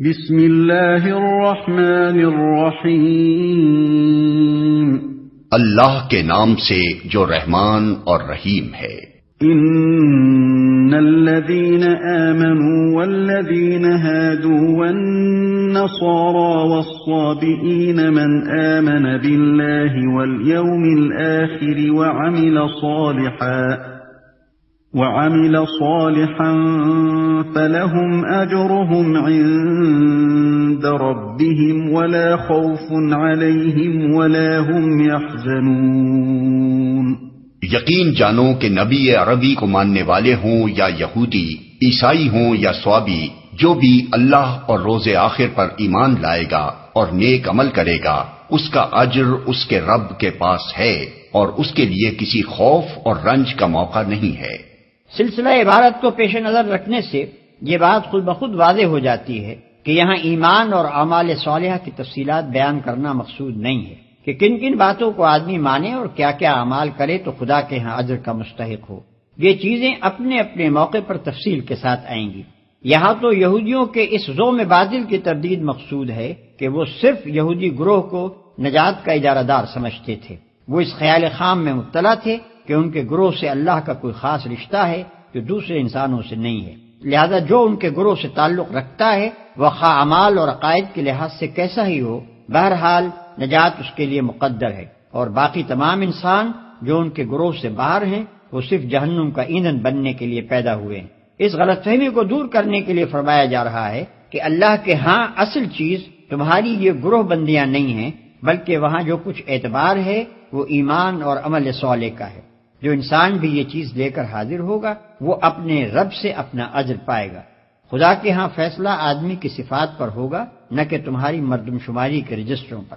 بسم اللہ الرحمن الرحیم اللہ کے نام سے جو رحمان اور رحیم ہے۔ ان الذین آمنوا والذین هادوا والنصارى والصابئین من آمن باللہ والیوم الآخر وعمل صالحا فلهم أجرهم عند ربهم ولا خوف عليهم ولا هم يحزنون۔ یقین جانو کہ نبی عربی کو ماننے والے ہوں یا یہودی، عیسائی ہوں یا صابی، جو بھی اللہ اور روز آخر پر ایمان لائے گا اور نیک عمل کرے گا، اس کا اجر اس کے رب کے پاس ہے اور اس کے لیے کسی خوف اور رنج کا موقع نہیں ہے۔ سلسلہ عبارت کو پیش نظر رکھنے سے یہ بات خود بخود واضح ہو جاتی ہے کہ یہاں ایمان اور اعمال صالحہ کی تفصیلات بیان کرنا مقصود نہیں ہے کہ کن کن باتوں کو آدمی مانے اور کیا کیا اعمال کرے تو خدا کے ہاں اجر کا مستحق ہو۔ یہ چیزیں اپنے اپنے موقع پر تفصیل کے ساتھ آئیں گی۔ یہاں تو یہودیوں کے اس ذوم باطل کی تردید مقصود ہے کہ وہ صرف یہودی گروہ کو نجات کا اجارہ دار سمجھتے تھے۔ وہ اس خیال خام میں مبتلا تھے کہ ان کے گروہ سے اللہ کا کوئی خاص رشتہ ہے جو دوسرے انسانوں سے نہیں ہے، لہذا جو ان کے گروہ سے تعلق رکھتا ہے وہ خواہ اعمال اور عقائد کے لحاظ سے کیسا ہی ہو، بہرحال نجات اس کے لیے مقدر ہے، اور باقی تمام انسان جو ان کے گروہ سے باہر ہیں وہ صرف جہنم کا ایندھن بننے کے لیے پیدا ہوئے ہیں۔ اس غلط فہمی کو دور کرنے کے لیے فرمایا جا رہا ہے کہ اللہ کے ہاں اصل چیز تمہاری یہ گروہ بندیاں نہیں ہیں، بلکہ وہاں جو کچھ اعتبار ہے وہ ایمان اور عمل صالح کا ہے۔ جو انسان بھی یہ چیز لے کر حاضر ہوگا وہ اپنے رب سے اپنا اجر پائے گا۔ خدا کے ہاں فیصلہ آدمی کی صفات پر ہوگا، نہ کہ تمہاری مردم شماری کے رجسٹروں پر۔